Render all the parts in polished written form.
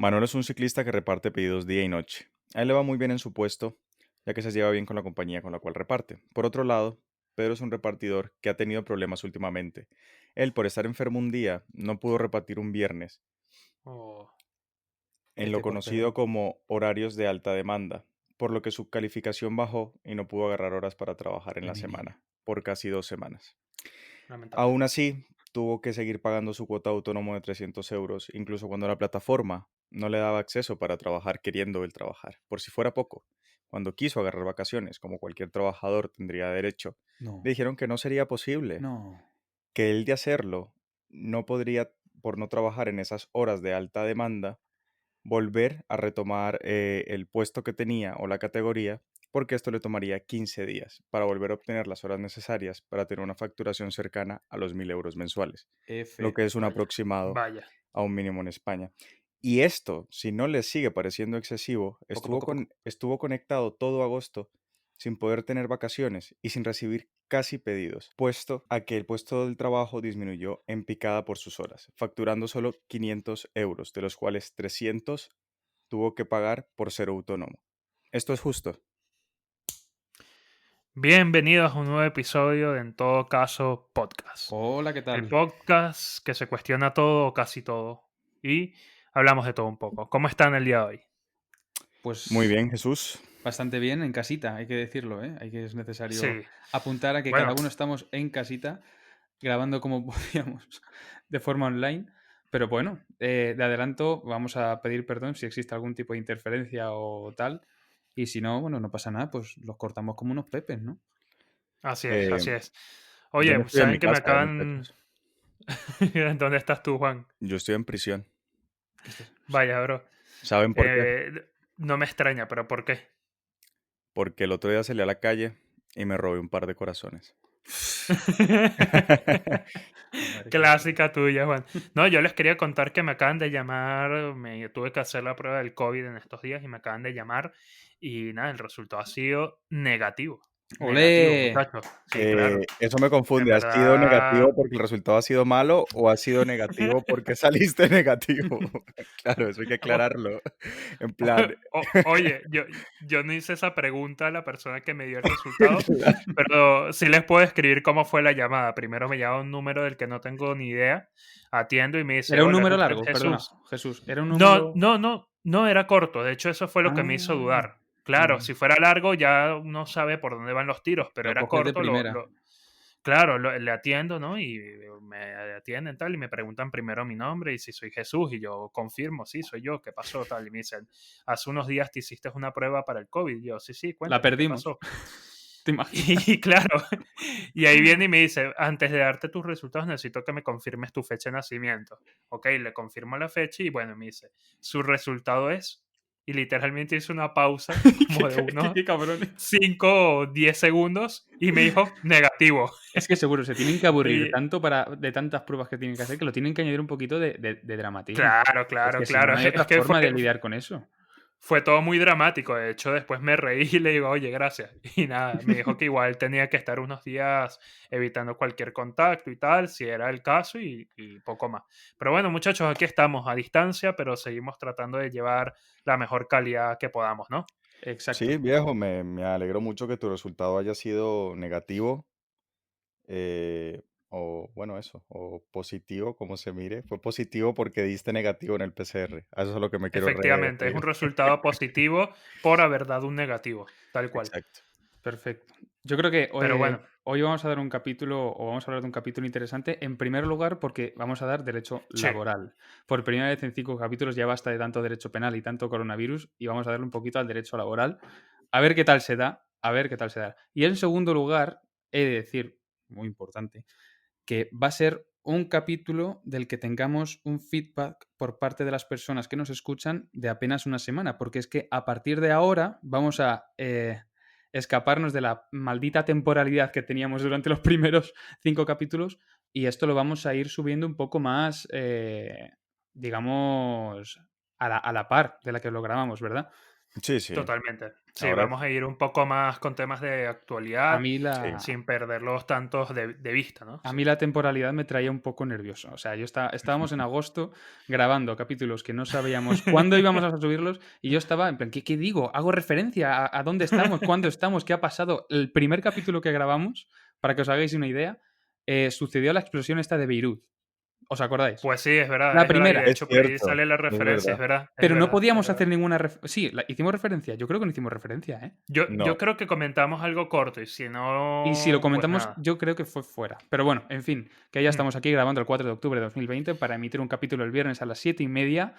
Manuel es un ciclista que reparte pedidos día y noche. A él le va muy bien en su puesto, ya que se lleva bien con la compañía con la cual reparte. Por otro lado, Pedro es un repartidor que ha tenido problemas últimamente. Él, por estar enfermo un día, no pudo repartir un viernes, Oh, en lo por conocido Pedro. como horarios de alta demanda, por lo que su calificación bajó y no pudo agarrar horas para trabajar en Ay, la mi niño. semana, por casi 2 semanas. Lamentable. Aún así, tuvo que seguir pagando su cuota de autónomo de 300 euros, incluso cuando la plataforma no le daba acceso para trabajar queriendo él trabajar. Por si fuera poco, cuando quiso agarrar vacaciones, como cualquier trabajador tendría derecho, le No, dijeron que no sería posible, no. que él de hacerlo no podría, por no trabajar en esas horas de alta demanda, volver a retomar el puesto que tenía o la categoría, porque esto le tomaría 15 días para volver a obtener las horas necesarias para tener una facturación cercana a los 1.000 euros mensuales, F, lo que es un vaya. aproximado Vaya. a un mínimo en España. Y esto, si no le sigue pareciendo excesivo, Poco, poco, poco. estuvo conectado todo agosto sin poder tener vacaciones y sin recibir casi pedidos, puesto a que el puesto del trabajo disminuyó en picada por sus horas, facturando solo 500 euros, de los cuales 300 tuvo que pagar por ser autónomo. ¿Esto es justo? Bienvenidos a un nuevo episodio de En Todo Caso Podcast. Hola, ¿qué El tal? podcast que se cuestiona todo o casi todo. Y hablamos de todo un poco. ¿Cómo están el día de hoy? Muy Pues bien, Jesús. bastante bien en casita, hay que decirlo, ¿eh? Es necesario Sí. apuntar a que cada Bueno, uno estamos en casita, grabando como podíamos de forma online. Pero bueno, de adelanto vamos a pedir perdón si existe algún tipo de interferencia o tal. Y si no, bueno, no pasa nada, pues los cortamos como unos pepes, ¿no? así es, Eh, así es. yo no Oye, estoy en mi ¿saben que me casa, acaban... muchachos. ¿Dónde estás tú, Juan? Yo estoy en prisión. ¿Qué estás? Vaya, bro. ¿Saben por qué? Eh, no me extraña, pero ¿por qué? Porque el otro día salí a la calle y me robé un par de corazones. Madre que me parió. Clásica tuya, Juan. No, yo les quería contar que me acaban de llamar, me tuve que hacer la prueba del COVID en estos días y me acaban de llamar y nada, el resultado ha sido negativo. Negativo, ¡Olé! muchachos. Sí, claro. Eso me En confunde. ¿Ha sido negativo verdad. porque el resultado ha sido malo o ha sido negativo porque saliste negativo? Claro, eso hay que aclararlo. En plan, Oye, yo no hice esa pregunta a la persona que me dio el resultado, claro. pero sí les puedo escribir cómo fue la llamada. Primero me llama un número del que no tengo ni idea, atiendo y me dice, Era un hola, número ¿tú eres largo, perdona, Jesús? Jesús. Era un No, número. no, no, no era corto. De hecho, eso fue lo que me hizo Ah, dudar. Claro, vale. si fuera largo ya uno sabe por dónde van los tiros, pero Lo era coges de corto, primera. claro, le atiendo, ¿no? Y me atienden tal y me preguntan primero mi nombre y si soy Jesús y yo confirmo, sí, soy yo, ¿qué pasó? Tal y me dicen, hace unos días te hiciste una prueba para el COVID. Y yo, sí, sí, La cuéntame, ¿qué perdimos. pasó? ¿Te imaginas? Y claro, y ahí viene y me dice, antes de darte tus resultados necesito que me confirmes tu fecha de nacimiento. Ok, le confirmo la fecha y bueno, me dice, su resultado es, y literalmente hice una pausa ¿Qué, como de unos qué cabrones? 5 o 10 segundos y me dijo negativo. Es que seguro se tienen que aburrir Y tanto de tantas pruebas que tienen que hacer que lo tienen que añadir un poquito de dramatismo. claro, Es claro, que si no, claro, no hay es otra que forma de lidiar con eso. fue todo muy dramático. De hecho, después me reí y le digo, oye, gracias. Y nada, me dijo que igual tenía que estar unos días evitando cualquier contacto y tal, si era el caso, y poco más. Pero bueno, muchachos, aquí estamos a distancia, pero seguimos tratando de llevar la mejor calidad que podamos, ¿no? Exacto. Sí, viejo, me alegro mucho que tu resultado haya sido negativo, o bueno, eso, o positivo, como se mire. Fue positivo porque diste negativo en el PCR. A eso es a lo que me quiero Efectivamente, es un referir. resultado positivo por haber dado un negativo, tal cual. Exacto. Perfecto. Yo creo que Pero bueno, hoy vamos a dar un capítulo o vamos a hablar de un capítulo interesante. En primer lugar, porque vamos a dar derecho sí, laboral. Por primera vez en 5 capítulos ya basta de tanto derecho penal y tanto coronavirus y vamos a darle un poquito al derecho laboral. A ver qué tal se da. A ver qué tal se da. Y en segundo lugar, he de decir, muy importante, que va a ser un capítulo del que tengamos un feedback por parte de las personas que nos escuchan de apenas una semana, porque es que a partir de ahora vamos a escaparnos de la maldita temporalidad que teníamos durante los primeros 5 capítulos y esto lo vamos a ir subiendo un poco más, digamos, a la par de la que lo grabamos, ¿verdad? Sí, sí. Totalmente. Sí, Ahora vamos a ir un poco más con temas de A actualidad, mí sí. sin perderlos tantos de vista, ¿no? a Sí. mí la temporalidad me traía un poco nervioso. O sea, estábamos en agosto grabando capítulos que no sabíamos cuándo íbamos a subirlos y yo estaba en plan, ¿qué digo? ¿Hago referencia a dónde estamos? ¿Cuándo estamos? ¿Qué ha pasado? El primer capítulo que grabamos, para que os hagáis una idea, sucedió la explosión esta de Beirut. ¿Os acordáis? Pues sí, La es verdad, y primera. de Es hecho por ahí cierto, sale la es referencia, verdad. es Pero no verdad, es podíamos verdad. hacer ninguna Sí, hicimos referencia. Yo creo que no hicimos referencia, ¿eh? Yo No, creo que comentamos algo corto y si Y si lo no, pues comentamos, nada. yo creo que fue fuera. Pero bueno, en fin, que ya Mm, estamos aquí grabando el 4 de octubre de 2020 para emitir un capítulo el viernes a las 7:30.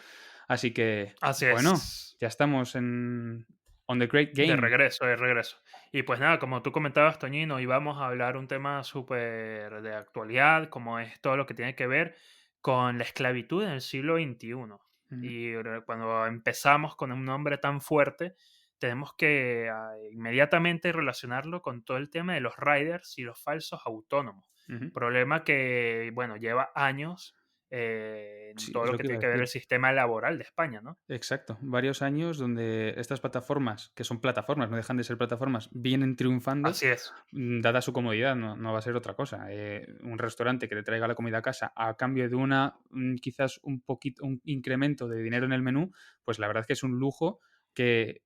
Así que, Así bueno, es. ya estamos en On the Great De Game. regreso, de regreso. Y pues nada, como tú comentabas, Toñino, hoy vamos a hablar un tema súper de actualidad, como es todo lo que tiene que ver con la esclavitud en el siglo XXI. Mm, Y cuando empezamos con un nombre tan fuerte, tenemos que inmediatamente relacionarlo con todo el tema de los riders y los falsos autónomos. ujú. Problema que, bueno, lleva años en Sí, todo es lo lo que que iba tiene a que ver decir. el sistema laboral de España, ¿no? Exacto, varios años donde estas plataformas, que son plataformas, no dejan de ser plataformas, vienen triunfando, Así es. dada su comodidad, no va a ser otra cosa. Un restaurante que te traiga la comida a casa a cambio de quizás un poquito, un incremento de dinero en el menú, pues la verdad es que es un lujo que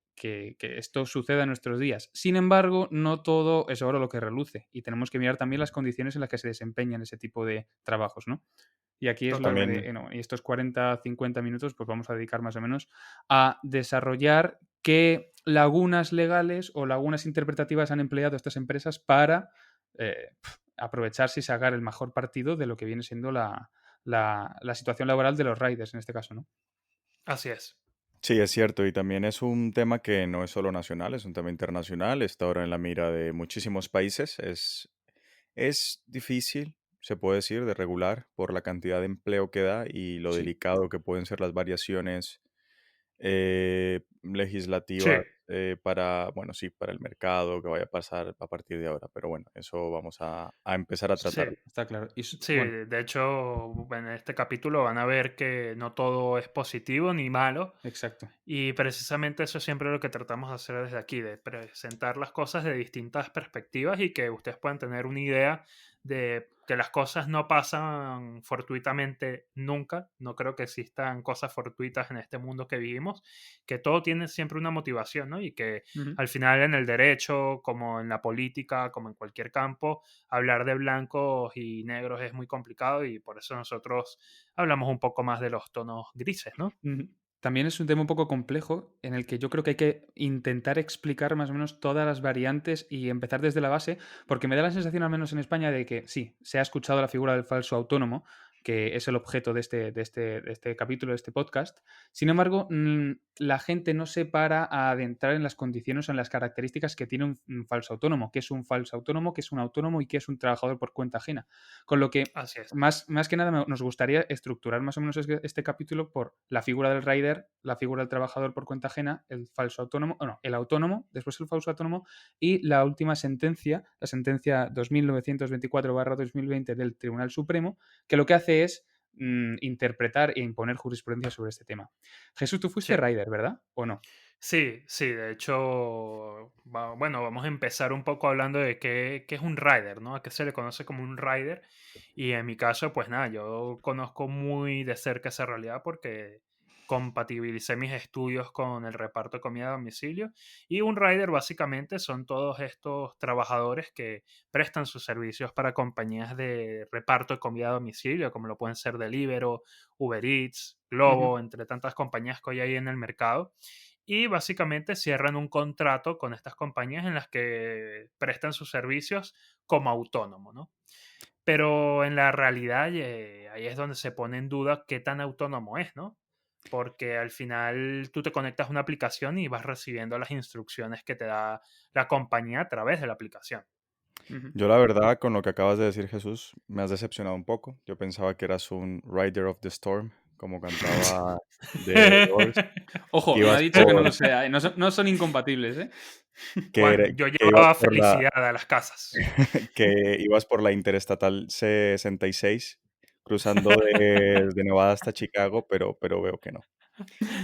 esto suceda en nuestros días. Sin embargo, no todo es oro lo que reluce y tenemos que mirar también las condiciones en las que se desempeñan ese tipo de trabajos, ¿no? Y aquí es lo Totalmente. también de, no, y estos 40, 50 minutos, pues vamos a dedicar más o menos a desarrollar qué lagunas legales o lagunas interpretativas han empleado estas empresas para aprovecharse y sacar el mejor partido de lo que viene siendo la situación laboral de los riders en este caso, ¿no? Así es. sí, es cierto, y también es un tema que no es solo nacional, es un tema internacional, está ahora en la mira de muchísimos países. Es difícil, se puede decir, de regular por la cantidad de empleo que da y lo Sí. delicado que pueden ser las variaciones Sí, legislativas para, bueno, sí, para el mercado que vaya a pasar a partir de ahora. Pero bueno, eso vamos a empezar a sí, tratarlo. Está claro. sí. Bueno, De hecho, en este capítulo van a ver que no todo es positivo ni malo. exacto. Y precisamente eso es siempre lo que tratamos de hacer desde aquí, de presentar las cosas de distintas perspectivas y que ustedes puedan tener una idea de que las cosas no pasan fortuitamente nunca. No creo que existan cosas fortuitas en este mundo que vivimos, que todo tiene siempre una motivación, ¿no? Y que Ujú, al final en el derecho, como en la política, como en cualquier campo, hablar de blancos y negros es muy complicado y por eso nosotros hablamos un poco más de los tonos grises, ¿no? ujú. También es un tema un poco complejo en el que yo creo que hay que intentar explicar más o menos todas las variantes y empezar desde la base, porque me da la sensación, al menos en España, de que sí, se ha escuchado la figura del falso autónomo, que es el objeto de este capítulo, de este podcast. Sin embargo, la gente no se para a adentrar en las condiciones o en las características que tiene un falso autónomo, qué es un falso autónomo, qué es un autónomo y qué es un trabajador por cuenta ajena. Con lo que Así es. más que nada nos gustaría estructurar más o menos este capítulo por la figura del rider, la figura del trabajador por cuenta ajena, el falso autónomo, o no, el autónomo, después el falso autónomo y la última sentencia, la sentencia 2924/2020 del Tribunal Supremo, que lo que hace es interpretar e imponer jurisprudencia sobre este tema. Jesús, tú fuiste Sí. rider, ¿verdad? ¿O no? Sí, sí, de hecho, bueno, vamos a empezar un poco hablando de qué es un rider, ¿no? A qué se le conoce como un rider. Y en mi caso, pues nada, yo conozco muy de cerca esa realidad porque compatibilicé mis estudios con el reparto de comida a domicilio. Y un rider básicamente son todos estos trabajadores que prestan sus servicios para compañías de reparto de comida a domicilio, como lo pueden ser Deliveroo, Uber Eats, Ujú, Globo, entre tantas compañías que hoy hay en el mercado y básicamente cierran un contrato con estas compañías en las que prestan sus servicios como autónomo, ¿no? Pero en la realidad ahí es donde se pone en duda qué tan autónomo es, ¿no? Porque al final tú te conectas a una aplicación y vas recibiendo las instrucciones que te da la compañía a través de la aplicación. ujú. Yo la verdad, con lo que acabas de decir, Jesús, me has decepcionado un poco. Yo pensaba que eras un Rider of the Storm, como cantaba The Doors, que Ojo, no ha ibas dicho que no lo por, sea, ¿eh? No son incompatibles, ¿eh? Bueno, yo que ibas llevaba por la, felicidad a las casas. que ibas por la Interestatal 66, cruzando desde Nevada hasta Chicago, pero veo que no.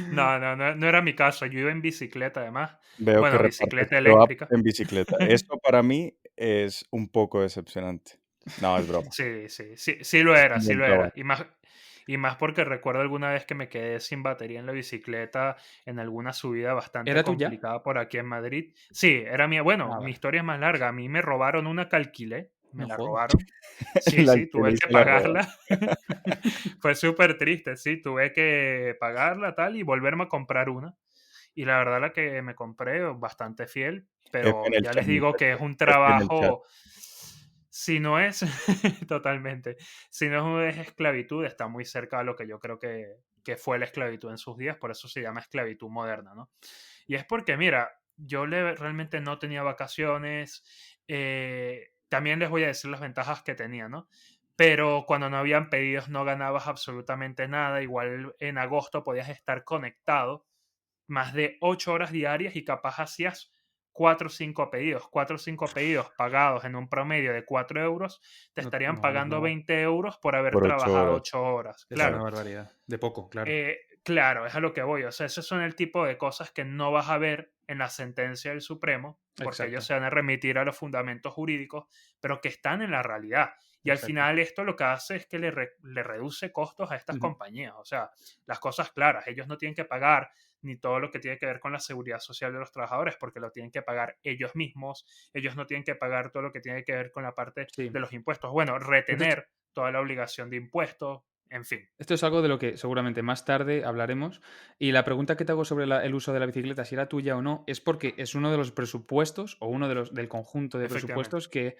No era mi caso. Yo iba en bicicleta, además. Veo que Bueno, repartes bicicleta kebab eléctrica. en bicicleta. Eso para mí es un poco decepcionante. No, es broma. Sí, sí, sí, sí lo Es era, un sí buen lo era. trabajo. Y más porque recuerdo alguna vez que me quedé sin batería en la bicicleta en alguna subida bastante ¿Era tuya? complicada por aquí en Madrid. Sí, era mía. Bueno, Ah, mi vale. historia es más larga. A mí me robaron una que alquilé, me No la jodas. robaron. Sí, La sí, alquilé tuve y que se la robaron. pagarla. Fue súper triste, sí, tuve que pagarla tal y volverme a comprar una. Y la verdad la que me compré, bastante fiel, F en pero el ya chat, les digo que muchacho. es un F en el chat. trabajo, si no es totalmente, si no es esclavitud, está muy cerca de lo que yo creo que fue la esclavitud en sus días, por eso se llama esclavitud moderna, ¿no? Y es porque, mira, realmente no tenía vacaciones, también les voy a decir las ventajas que tenía, ¿no? Pero cuando no habían pedidos no ganabas absolutamente nada, igual en agosto podías estar conectado más de 8 horas diarias y capaz hacías 4 o 5 pedidos pagados en un promedio de 4 euros, te No, estarían no es pagando nada. 20 euros por haber Por 8 trabajado horas. 8 horas. Es una Claro, Claro. barbaridad. De poco, claro. claro, es a lo que voy. O sea, esos son el tipo de cosas que no vas a ver en la sentencia del Supremo, porque ellos Exacto, se van a remitir a los fundamentos jurídicos, pero que están en la realidad. Y al exacto. final esto lo que hace es que le reduce costos a estas Ujú. compañías. O sea, las cosas claras, ellos no tienen que pagar ni todo lo que tiene que ver con la seguridad social de los trabajadores, porque lo tienen que pagar ellos mismos. Ellos no tienen que pagar todo lo que tiene que ver con la parte Sí. de los impuestos. Bueno, Esto es, retener toda la obligación de impuestos, en fin. esto es algo de lo que seguramente más tarde hablaremos. Y la pregunta que te hago sobre el uso de la bicicleta, si era tuya o no, es porque es uno de los presupuestos o uno de los del conjunto de Efectivamente. presupuestos que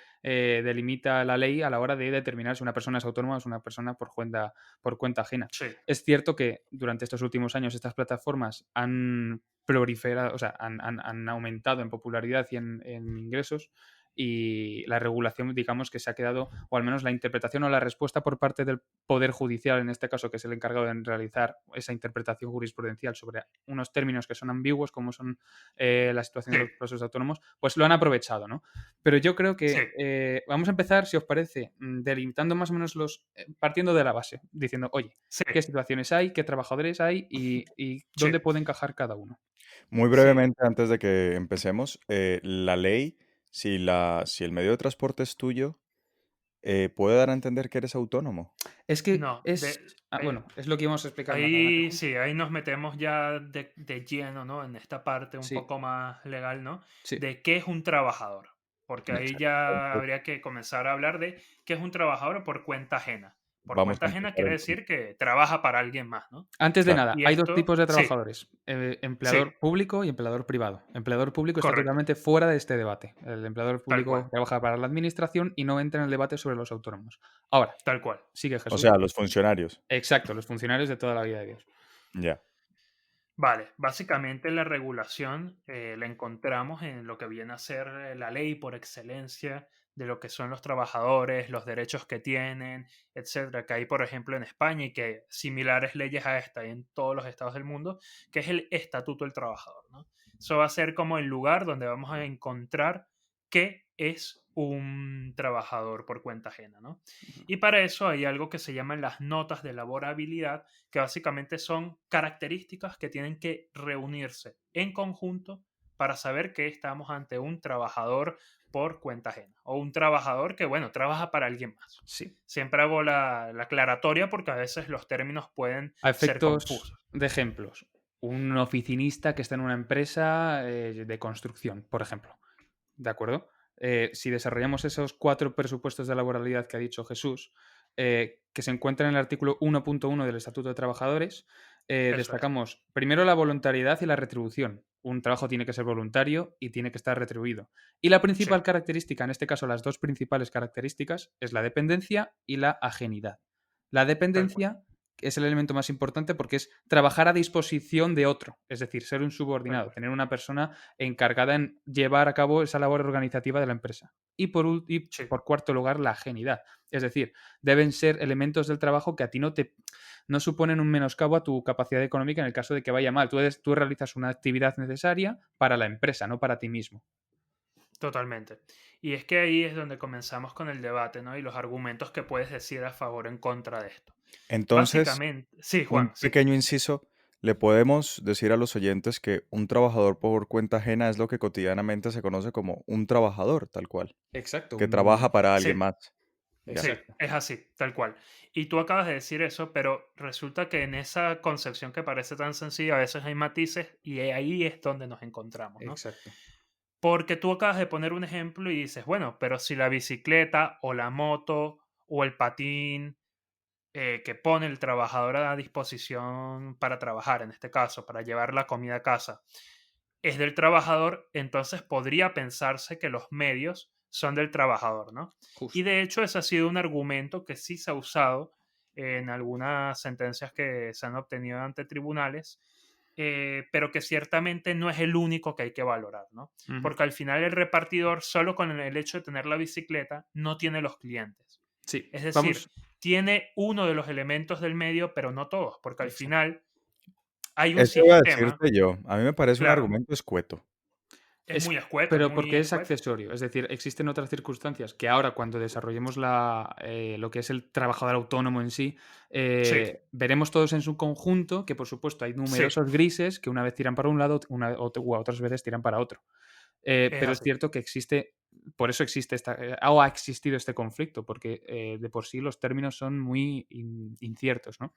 delimita la ley a la hora de determinar si una persona es autónoma o es una persona por cuenta ajena. Sí, Es cierto que durante estos últimos años estas plataformas han proliferado, o sea, han aumentado en popularidad y en ingresos. Y la regulación, digamos, que se ha quedado, o al menos la interpretación o la respuesta por parte del Poder Judicial, en este caso, que es el encargado de realizar esa interpretación jurisprudencial sobre unos términos que son ambiguos, como son la situación sí, de los presos autónomos, pues lo han aprovechado, ¿no? Pero yo creo sí. que vamos a empezar, si os parece, delimitando más o menos partiendo de la base, diciendo, oye, Sí, ¿qué situaciones hay? ¿Qué trabajadores hay? ¿Y sí, dónde puede encajar cada uno? Muy sí. brevemente, antes de que empecemos, la ley, si el medio de transporte es tuyo, puede dar a entender que eres autónomo. Es que No, es... eh, bueno, es lo que íbamos a explicar más adelante. ahí sí, ahí nos metemos ya de lleno, ¿no? En esta parte un Sí, poco más legal, ¿no? sí, De qué es un trabajador. Porque ahí Exacto. ya Entonces, habría que comenzar a hablar de qué es un trabajador por cuenta ajena. Por vamos cuenta a ajena empezar quiere entonces. decir que trabaja para alguien más, ¿no? antes de Claro. nada, Y hay dos esto, tipos de sí, trabajadores, sí, empleador público y empleador privado. Empleador público está correcto, totalmente fuera de este debate. El empleador tal cual, público trabaja para la administración y no entra en el debate sobre los autónomos. Ahora, tal cual. sigue O Jesús. sea, los funcionarios. Exacto, los funcionarios de toda la vida de Dios. Ya. Vale, básicamente la regulación la encontramos en lo que viene a ser la ley por excelencia de lo que son los trabajadores, los derechos que tienen, etcétera, que hay, por ejemplo, en España y que similares leyes a esta hay en todos los estados del mundo, que es el Estatuto del Trabajador, ¿no? Eso va a ser como el lugar donde vamos a encontrar qué es un trabajador por cuenta ajena, ¿no? Y para eso hay algo que se llaman las notas de laborabilidad, que básicamente son características que tienen que reunirse en conjunto para saber que estamos ante un trabajador por cuenta ajena o un trabajador que, bueno, trabaja para alguien más. Sí. Siempre hago la aclaratoria porque a veces los términos pueden A ser efectos confusos. de ejemplos, un oficinista que está en una empresa de construcción, por ejemplo. ¿De acuerdo? Si desarrollamos esos 4 presupuestos de laboralidad que ha dicho Jesús, que se encuentran en el artículo 1.1 del Estatuto de Trabajadores, Eso es, destacamos primero la voluntariedad y la retribución. Un trabajo tiene que ser voluntario y tiene que estar retribuido. Y la sí, principal característica, en este caso las dos principales características, es la dependencia y la ajenidad. La tal cual, dependencia es el elemento más importante porque es trabajar a disposición de otro, es decir, ser un tal subordinado, cual. tener una persona encargada en llevar a cabo esa labor organizativa de la empresa. Y Sí, por cuarto lugar, la ajenidad. Es decir, deben ser elementos del trabajo que a ti no suponen un menoscabo a tu capacidad económica en el caso de que vaya mal. Tú realizas una actividad necesaria para la empresa, no para ti mismo. totalmente. Y es que ahí es donde comenzamos con el debate, ¿no? Y los argumentos que puedes decir a favor o en contra de esto. Entonces, Básicamente, sí, un Juan, sí. pequeño inciso. Le podemos decir a los oyentes que un trabajador por cuenta ajena es lo que cotidianamente se conoce como un trabajador, tal cual, Exacto, que trabaja para alguien Sí, más. Ya. sí, exacto, es así, tal cual. Y tú acabas de decir eso, pero resulta que en esa concepción que parece tan sencilla, a veces hay matices y ahí es donde nos encontramos, ¿no? exacto. Porque tú acabas de poner un ejemplo y dices, bueno, pero si la bicicleta o la moto o el patín que pone el trabajador a disposición para trabajar, en este caso, para llevar la comida a casa, es del trabajador, entonces podría pensarse que los medios son del trabajador, ¿no? Y Justo. de hecho ese ha sido un argumento que sí se ha usado en algunas sentencias que se han obtenido ante tribunales, pero que ciertamente no es el único que hay que valorar, ¿no? Ujú. Porque al final el repartidor, solo con el hecho de tener la bicicleta, no tiene los clientes. Sí, Es decir, vamos. tiene uno de los elementos del medio, pero no todos, porque al Exacto. final hay un Eso iba a sistema, decirte yo. A mí me parece un claro, argumento escueto. es muy escueto, es Pero muy porque es escueto. accesorio, es decir, existen otras circunstancias que ahora cuando desarrollemos lo que es el trabajador autónomo en sí, Sí, veremos todos en su conjunto que por supuesto hay sí, numerosos grises que una vez tiran para un lado, o otras veces tiran para otro. es Pero es así, cierto que existe, por eso existe o ha existido este conflicto, porque de por sí los términos son muy inciertos, ¿no?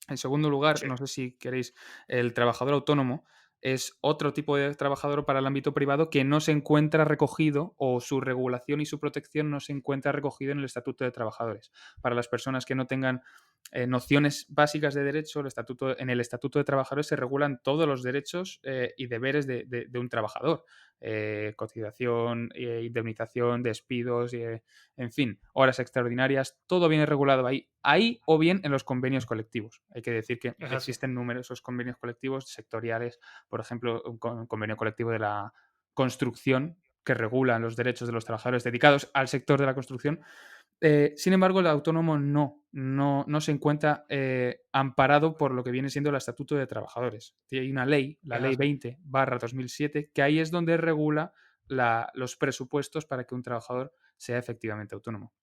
En segundo lugar, sí, no sé si queréis, el trabajador autónomo es otro tipo de trabajador para el ámbito privado que no se encuentra recogido o su regulación y su protección no se encuentra recogido en el Estatuto de Trabajadores. Para las personas que no tengan nociones básicas de derecho, en el Estatuto de Trabajadores se regulan todos los derechos y deberes de un trabajador. Cotización, indemnización, despidos, en fin, horas extraordinarias, todo viene regulado ahí o bien en los convenios colectivos. Hay que decir que es así. existen numerosos convenios colectivos sectoriales, por ejemplo, un convenio colectivo de la construcción que regulan los derechos de los trabajadores dedicados al sector de la construcción. Sin embargo, el autónomo no se encuentra amparado por lo que viene siendo el Estatuto de Trabajadores. Hay una ley, la Es Ley así, 20/2007, que ahí es donde regula los presupuestos para que un trabajador sea efectivamente autónomo.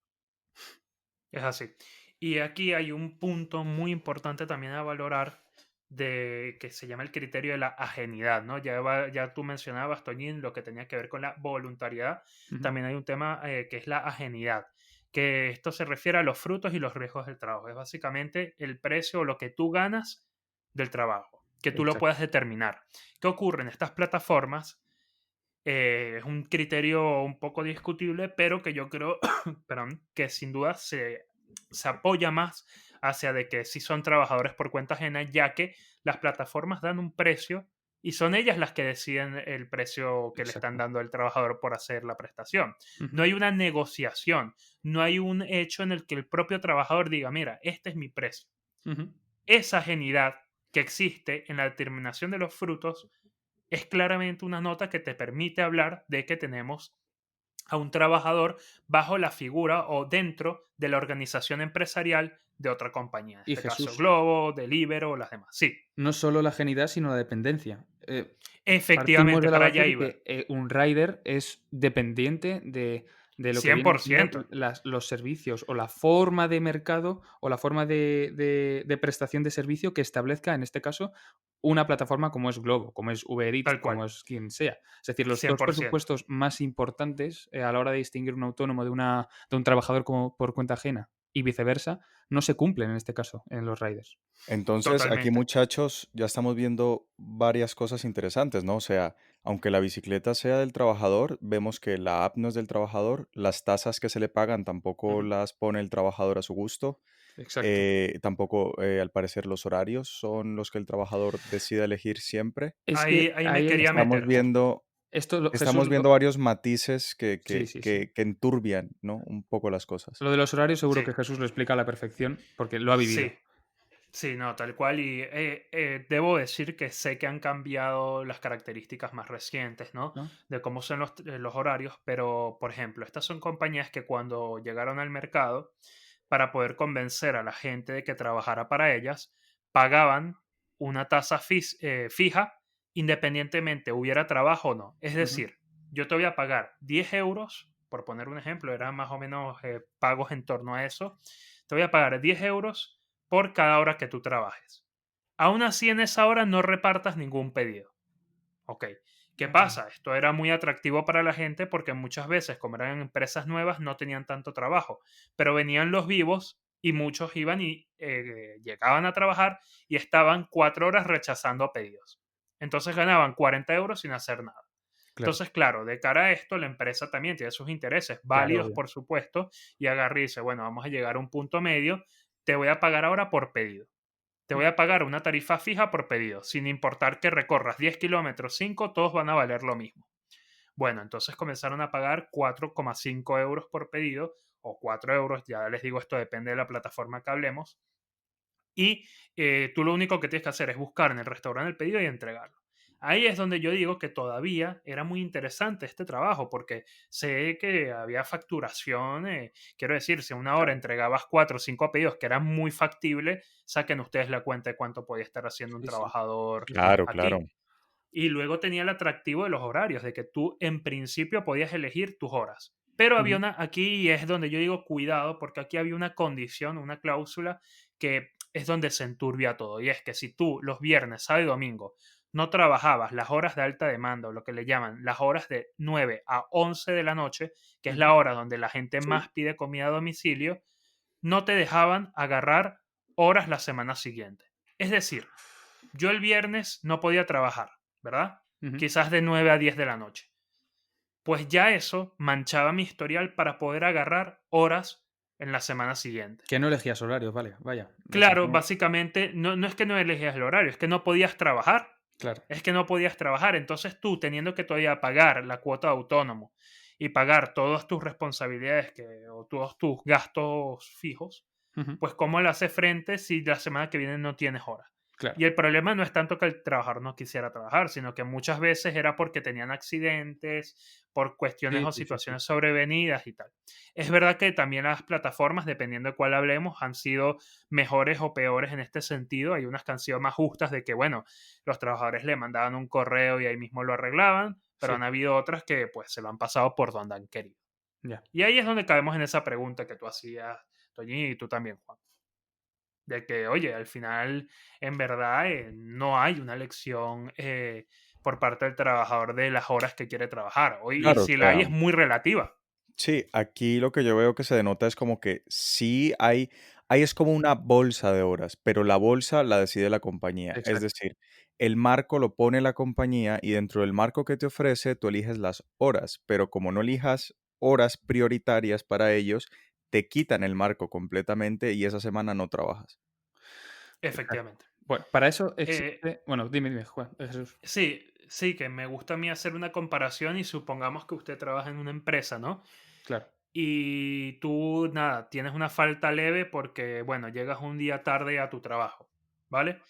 es así. Y aquí hay un punto muy importante también a valorar de que se llama el criterio de la ajenidad, ¿no? Ya tú mencionabas, Toñín, lo que tenía que ver con la voluntariedad. Ujú. También hay un tema que es la ajenidad, que esto se refiere a los frutos y los riesgos del trabajo. Es básicamente el precio o lo que tú ganas del trabajo, que tú lo Exacto. puedas determinar. ¿Qué ocurre en estas plataformas? Es un criterio un poco discutible, pero que yo creo, perdón, que sin duda se apoya más hacia de que si son trabajadores por cuenta ajena, ya que las plataformas dan un precio y son ellas las que deciden el precio que le están Exacto. dando al trabajador por hacer la prestación. Ujú, No hay una negociación, no hay un hecho en el que el propio trabajador diga, mira, este es mi precio. ujú. Esa ajenidad que existe en la determinación de los frutos es claramente una nota que te permite hablar de que tenemos a un trabajador bajo la figura o dentro de la organización empresarial de otra compañía, en Y este caso Jesús, Globo, Deliveroo o las demás. Sí, no solo la ajenidad, sino la dependencia. Partimos efectivamente, de la para base allá de iba. que un rider es dependiente de lo que cien vienen por siendo ciento los servicios o la forma de mercado o la forma de prestación de servicio que establezca, en este caso, una plataforma como es Globo, como es Uber Eats, Tal cual, como es quien sea. Es decir, los cien dos por ciento. presupuestos más importantes a la hora de distinguir un autónomo de un trabajador como por cuenta ajena y viceversa, no se cumplen en este caso en los riders. Entonces, aquí, Totalmente. muchachos, ya estamos viendo varias cosas interesantes, ¿no? O sea, aunque la bicicleta sea del trabajador, vemos que la app no es del trabajador, las tasas que se le pagan tampoco Ujú. las pone el trabajador a su gusto, Exacto. tampoco, al parecer, los horarios son los que el trabajador decide elegir siempre. Es que Ahí me ahí quería Estamos meter justo. viendo, Jesús, estamos viendo varios matices sí, sí, sí. que enturbian, ¿no? Un poco las cosas. Lo de los horarios seguro Sí, que Jesús lo explica a la perfección porque lo ha sí. vivido, Sí, no, tal cual. Y debo decir que sé que han cambiado las características más recientes, ¿no? ¿no? De cómo son los horarios, pero, por ejemplo, estas son compañías que cuando llegaron al mercado, para poder convencer a la gente de que trabajara para ellas, pagaban una tasa fija independientemente hubiera trabajo o no. Es Ujú, decir, yo te voy a pagar 10 euros, por poner un ejemplo, eran más o menos pagos en torno a eso. Te voy a pagar 10 euros por cada hora que tú trabajes. Aún así, en esa hora no repartas ningún pedido. Ok. ¿Qué pasa? Esto era muy atractivo para la gente porque muchas veces, como eran empresas nuevas, no tenían tanto trabajo. Pero venían los vivos y muchos iban y llegaban a trabajar y estaban 4 horas rechazando pedidos. Entonces ganaban 40 euros sin hacer nada. Claro, Entonces, claro, de cara a esto, la empresa también tiene sus intereses, claro, válidos obvio. por supuesto, y agarra y dice, bueno, vamos a llegar a un punto medio, te voy a pagar ahora por pedido. Te voy a pagar una tarifa fija por pedido, sin importar que recorras 10 kilómetros, 5, todos van a valer lo mismo. Bueno, entonces comenzaron a pagar 4,5 euros por pedido, o 4 euros, ya les digo, esto depende de la plataforma que hablemos, y tú lo único que tienes que hacer es buscar en el restaurante el pedido y entregarlo. Ahí es donde yo digo que todavía era muy interesante este trabajo, porque sé que había facturación, quiero decir, si en una hora Claro. entregabas 4 o 5 pedidos, que era muy factible, saquen ustedes la cuenta de cuánto podía estar haciendo un Sí, sí. trabajador Sí, sí. Claro, claro. aquí. Y luego tenía el atractivo de los horarios, de que tú en principio podías elegir tus horas. Pero había Ujú. una, aquí es donde yo digo cuidado, porque aquí había una condición, una cláusula que es donde se enturbia todo. Y es que si tú los viernes, sábado y domingo no trabajabas las horas de alta demanda, o lo que le llaman las horas de 9 a 11 de la noche, que es Ujú. la hora donde la gente Sí. más pide comida a domicilio, no te dejaban agarrar horas la semana siguiente. Es decir, yo el viernes no podía trabajar, ¿verdad? Ujú. Quizás de 9 a 10 de la noche. Pues ya eso manchaba mi historial para poder agarrar horas en la semana siguiente. Que no elegías horarios, vale, vaya. O sea, Claro, no. básicamente, no es que no elegías el horario, es que no podías trabajar. Claro. Es que no podías trabajar. Entonces tú, teniendo que todavía pagar la cuota de autónomo y pagar todas tus responsabilidades o todos tus gastos fijos, Ujú. pues ¿cómo le hace frente si la semana que viene no tienes horas? Claro. Y el problema no es tanto que el trabajador no quisiera trabajar, sino que muchas veces era porque tenían accidentes, por cuestiones Sí, o sí, sí, sí. situaciones sobrevenidas y tal. Es verdad que también las plataformas, dependiendo de cuál hablemos, han sido mejores o peores en este sentido. Hay unas que han sido más justas de que, bueno, los trabajadores le mandaban un correo y ahí mismo lo arreglaban, pero Sí, han habido otras que pues se lo han pasado por donde han querido. ya. Y ahí es donde caemos en esa pregunta que tú hacías, Toñi, y tú también, Juan, de que, oye, al final, en verdad, no hay una elección por parte del trabajador de las horas que quiere trabajar. Hoy, y Claro, o si la hay, sea, es muy relativa. sí, aquí lo que yo veo que se denota es como que sí hay es como una bolsa de horas, pero la bolsa la decide la compañía. Es Exacto. decir, el marco lo pone la compañía y dentro del marco que te ofrece, tú eliges las horas, pero como no elijas horas prioritarias para ellos, te quitan el marco completamente y esa semana no trabajas. Exacto. Efectivamente. Bueno, para eso Eh, existe. Bueno, dime, Juan, Jesús. sí, sí, que me gusta a mí hacer una comparación y supongamos que usted trabaja en una empresa, ¿no? Claro. Y tú, nada, tienes una falta leve porque, bueno, llegas un día tarde a tu trabajo, ¿vale?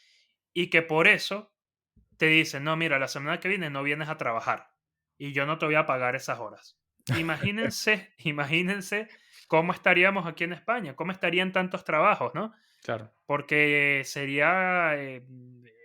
Y que por eso te dicen, no, mira, la semana que viene no vienes a trabajar y yo no te voy a pagar esas horas. Imagínense, imagínense cómo estaríamos aquí en España, cómo estarían tantos trabajos, ¿no? Claro. Porque sería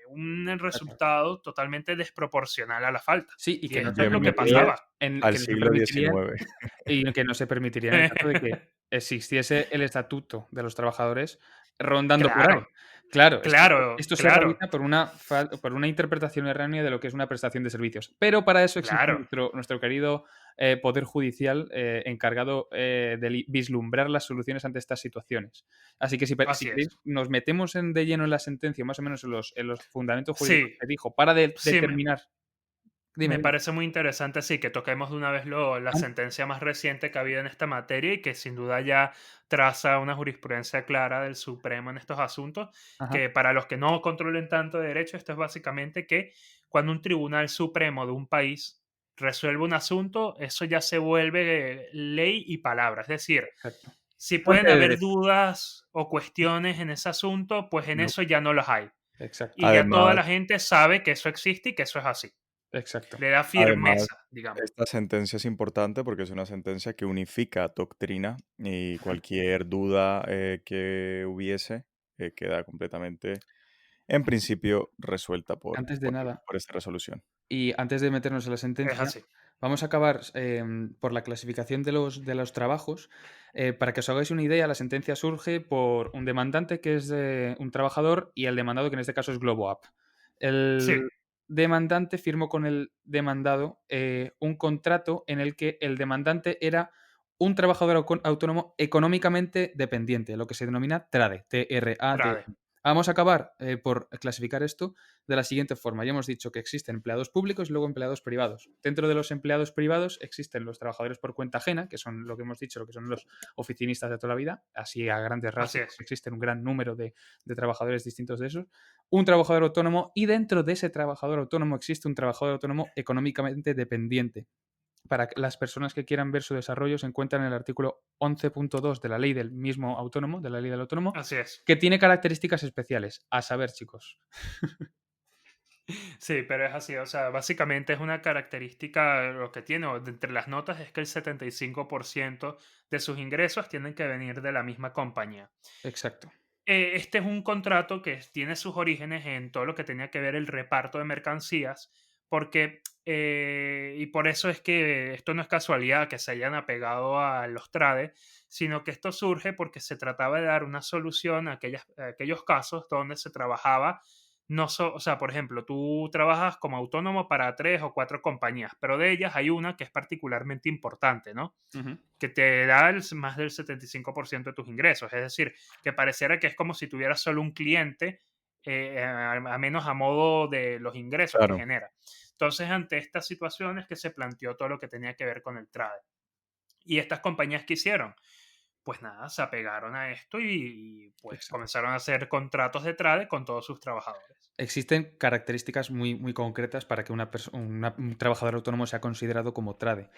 un Exacto. resultado totalmente desproporcional a la falta. Sí, y Y que no esto se es lo que permitiría Bienvenidos pasaba. al que no se siglo permitiría XIX. y que no se permitiría en el caso de que existiese el estatuto de los trabajadores rondando por ahí. Claro, Claro, claro, esto se claro, realiza por una interpretación errónea de lo que es una prestación de servicios. Pero para eso existe claro. nuestro querido, poder judicial, encargado, de vislumbrar las soluciones ante estas situaciones. Así que si Así es. queréis, nos metemos de lleno en la sentencia, más o menos en los fundamentos jurídicos Sí, que dijo, para sí, determinar. Dime, me dime. parece muy interesante, sí, que toquemos de una vez la An- sentencia más reciente que ha habido en esta materia y que sin duda ya traza una jurisprudencia clara del Supremo en estos asuntos, Ajá. que para los que no controlen tanto de derecho, esto es básicamente que cuando un tribunal supremo de un país resuelve un asunto, eso ya se vuelve ley y palabra. Es decir, Exacto. si Fuente pueden de haber derecho. dudas o cuestiones en ese asunto, pues en No, eso ya no las hay. exacto, Y ya toda Además, la gente sabe que eso existe y que eso es así. exacto. Le da además, firmeza, digamos. esta sentencia es importante porque es una sentencia que unifica doctrina y Ujú. cualquier duda que hubiese queda completamente, en principio, resuelta Antes de nada, por esta resolución. y antes de meternos en la Es sentencia, así. Vamos a acabar por la clasificación de los trabajos. Para que os hagáis una idea, la sentencia surge por un demandante que es un trabajador y el demandado, que en este caso es GloboApp. Sí, El demandante firmó con el demandado un contrato en el que el demandante era un trabajador autónomo económicamente dependiente, lo que se denomina TRADE, T-R-A-D. trade. Vamos a acabar por clasificar esto de la siguiente forma. Ya hemos dicho que existen empleados públicos y luego empleados privados. Dentro de los empleados privados existen los trabajadores por cuenta ajena, que son lo que hemos dicho, lo que son los oficinistas de toda la vida, así a grandes Así rasgos, es. porque existen un gran número de trabajadores distintos de esos. Un trabajador autónomo y dentro de ese trabajador autónomo existe un trabajador autónomo económicamente dependiente. Para que las personas que quieran ver su desarrollo se encuentran en el artículo 11.2 de la ley del mismo autónomo, de la ley del autónomo, Así es. que tiene características especiales. A saber, chicos. Sí, pero es así. O sea, básicamente es una característica, lo que tiene o de entre las notas es que el 75% de sus ingresos tienen que venir de la misma compañía. Exacto. Este es un contrato que tiene sus orígenes en todo lo que tenía que ver el reparto de mercancías, porque, y por eso es que esto no es casualidad que se hayan apegado a los trades, sino que esto surge porque se trataba de dar una solución a aquellos casos donde se trabajaba, no o sea, por ejemplo, tú trabajas como autónomo para 3 o 4 compañías, pero de ellas hay una que es particularmente importante, ¿no? Ujú. Que te da más del 75% de tus ingresos. Es decir, que pareciera que es como si tuvieras solo un cliente, a menos a modo de los ingresos que Claro. genera. Entonces, ante estas situaciones que se planteó todo lo que tenía que ver con el trade. ¿Y estas compañías qué hicieron? Pues nada, se apegaron a esto pues Exacto. comenzaron a hacer contratos de trade con todos sus trabajadores. Existen características muy, muy concretas para que un trabajador autónomo sea considerado como trade.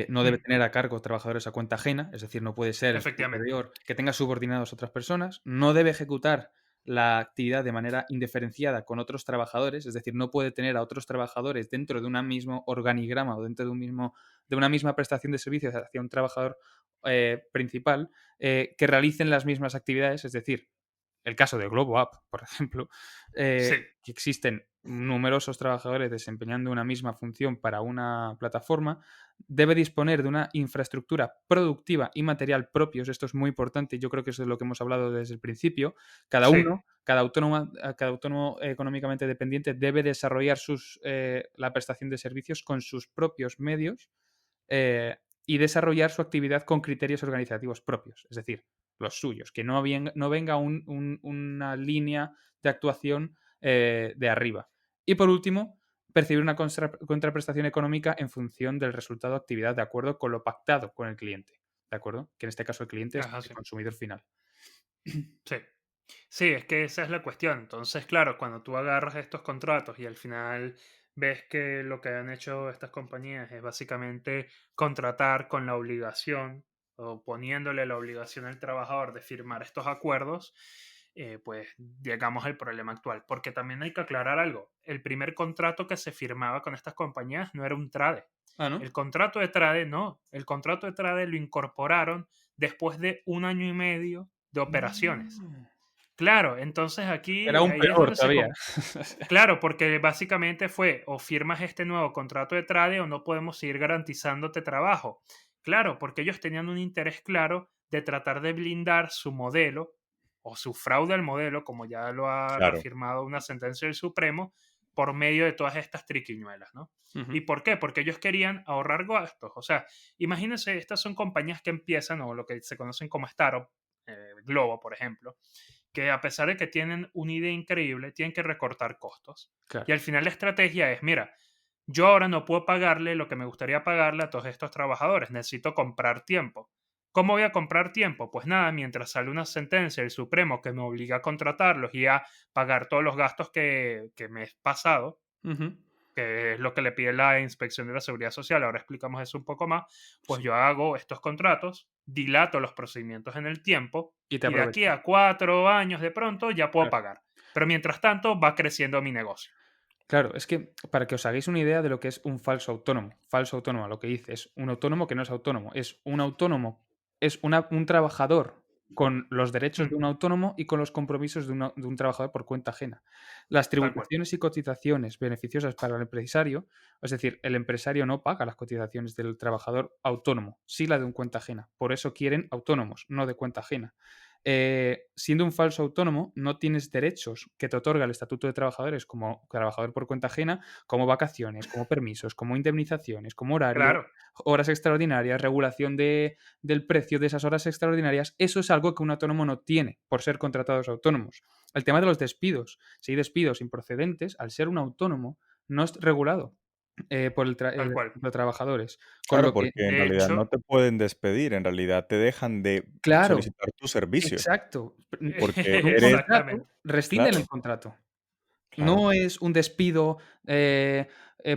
No debe Mm, tener a cargo trabajadores a cuenta ajena, es decir, no puede ser el efectivamente. superior que tenga subordinados a otras personas. No debe ejecutar la actividad de manera indiferenciada con otros trabajadores, es decir, no puede tener a otros trabajadores dentro de un mismo organigrama o dentro de una misma prestación de servicios hacia un trabajador principal que realicen las mismas actividades, es decir, el caso de Globo App, por ejemplo, Sí, que existen numerosos trabajadores desempeñando una misma función para una plataforma, debe disponer de una infraestructura productiva y material propios. Esto es muy importante y yo creo que eso es de lo que hemos hablado desde el principio. Cada sí, uno, cada autónomo económicamente dependiente debe desarrollar la prestación de servicios con sus propios medios eh, y desarrollar su actividad con criterios organizativos propios, es decir, los suyos, que no venga una línea de actuación de arriba. Y por último, percibir una contraprestación económica en función del resultado de actividad de acuerdo con lo pactado con el cliente. ¿De acuerdo? Que en este caso el cliente es es el así. consumidor final. Sí. Sí, es que esa es la cuestión. Entonces, claro, cuando tú agarras estos contratos y al final ves que lo que han hecho estas compañías es básicamente contratar con la obligación o poniéndole la obligación al trabajador de firmar estos acuerdos, pues llegamos al problema actual. Porque también hay que aclarar algo. El primer contrato que se firmaba con estas compañías no era un trade. Ah, ¿no? El contrato de trade no. El contrato de trade lo incorporaron después de 1 año y medio de operaciones. Mm. Claro, entonces Era aquí aún ahí es peor donde todavía. claro, porque básicamente fue o firmas este nuevo contrato de trade o no podemos seguir garantizándote trabajo. Claro, porque ellos tenían un interés claro de tratar de blindar su modelo o su fraude al modelo, como ya lo ha Claro. reafirmado una sentencia del Supremo, por medio de todas estas triquiñuelas, ¿no? Ujú. ¿Y por qué? Porque ellos querían ahorrar gastos. O sea, imagínense, estas son compañías que empiezan, o lo que se conocen como startup, Globo, por ejemplo, que a pesar de que tienen una idea increíble, tienen que recortar costos. Y Claro. al final la estrategia es, mira, yo ahora no puedo pagarle lo que me gustaría pagarle a todos estos trabajadores, necesito comprar tiempo. ¿Cómo voy a comprar tiempo? Pues nada, mientras sale una sentencia del Supremo que me obliga a contratarlos y a pagar todos los gastos que me he pasado, Ujú. que es lo que le pide la Inspección de la Seguridad Social, ahora explicamos eso un poco más, pues Sí. yo hago estos contratos, dilato los procedimientos en el tiempo Y te y de aquí aprovechas. a 4 años de pronto ya puedo Claro. pagar. Pero mientras tanto va creciendo mi negocio. Claro, es que para que os hagáis una idea de lo que es un falso autónomo, lo que dice es un autónomo que no es autónomo, es un autónomo, es un trabajador con los derechos de Mm, un autónomo y con los compromisos de un trabajador por cuenta ajena. Las tal cual. tributaciones y cotizaciones beneficiosas para el empresario, es decir, el empresario no paga las cotizaciones del trabajador autónomo, sí la de un cuenta ajena. Por eso quieren autónomos, no de cuenta ajena. Siendo un falso autónomo, no tienes derechos que te otorga el Estatuto de Trabajadores como trabajador por cuenta ajena, como vacaciones, como permisos, como indemnizaciones, como horario, Claro, horas extraordinarias, regulación del precio de esas horas extraordinarias. Eso es algo que un autónomo no tiene por ser contratados autónomos. El tema de los despidos. Si hay despidos improcedentes, al ser un autónomo, no es regulado por tal el cual. Estatuto de Trabajadores. Con Claro, lo que, porque en De realidad no hecho, te pueden despedir, en realidad te dejan de claro, solicitar tu servicio, exacto. porque Un eres contrato, exactamente. rescinden el claro, contrato. claro, No es un despido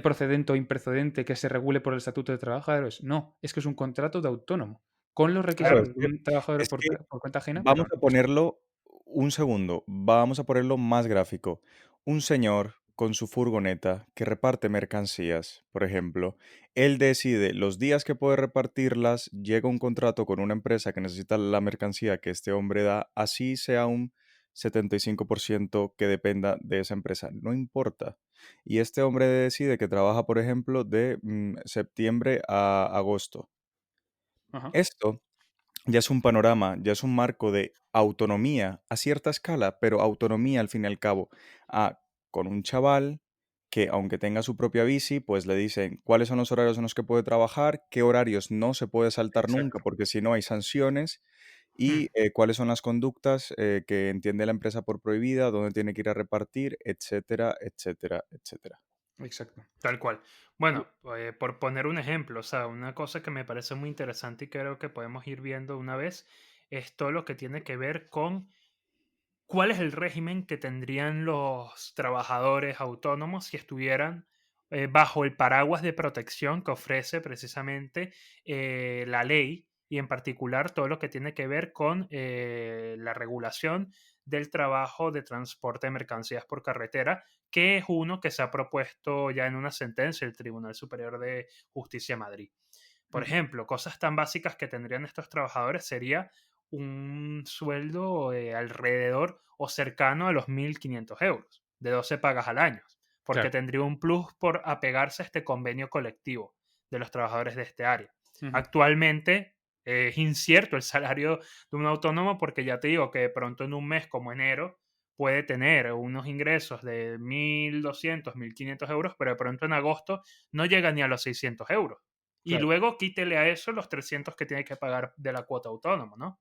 procedente o improcedente que se regule por el Estatuto de Trabajadores. No, es que es un contrato de autónomo, con los claro, requisitos de un trabajador es que por cuenta ajena, pero vamos no a es. ponerlo un segundo, vamos a ponerlo más gráfico. Un señor con su furgoneta que reparte mercancías, por ejemplo, él decide los días que puede repartirlas, llega un contrato con una empresa que necesita la mercancía que este hombre da, así sea un 75% que dependa de esa empresa, no importa. Y este hombre decide que trabaja, por ejemplo, de septiembre a agosto. Ajá, Esto ya es un panorama, ya es un marco de autonomía a cierta escala, pero autonomía al fin y al cabo. Ah, con un chaval que aunque tenga su propia bici, pues le dicen cuáles son los horarios en los que puede trabajar, qué horarios no se puede saltar nunca, Exacto. porque si no hay sanciones, Mm, y cuáles son las conductas que entiende la empresa por prohibida, dónde tiene que ir a repartir, etcétera, etcétera, etcétera. exacto. tal cual. Bueno, por poner un ejemplo, o sea, una cosa que me parece muy interesante y creo que podemos ir viendo una vez es todo lo que tiene que ver con cuál es el régimen que tendrían los trabajadores autónomos si estuvieran bajo el paraguas de protección que ofrece precisamente la ley y en particular todo lo que tiene que ver con la regulación del trabajo de transporte de mercancías por carretera, que es uno que se ha propuesto ya en una sentencia el Tribunal Superior de Justicia de Madrid. Por Ujú, ejemplo, cosas tan básicas que tendrían estos trabajadores sería un sueldo alrededor o cercano a los 1.500 euros, de 12 pagas al año, porque claro. tendría un plus por apegarse a este convenio colectivo de los trabajadores de este área. Ujú, Actualmente es incierto el salario de un autónomo porque ya te digo que de pronto en un mes como enero puede tener unos ingresos de 1.200, 1.500 euros, pero de pronto en agosto no llega ni a los 600 euros. Y claro, luego quítele a eso los 300 que tiene que pagar de la cuota autónomo, ¿no?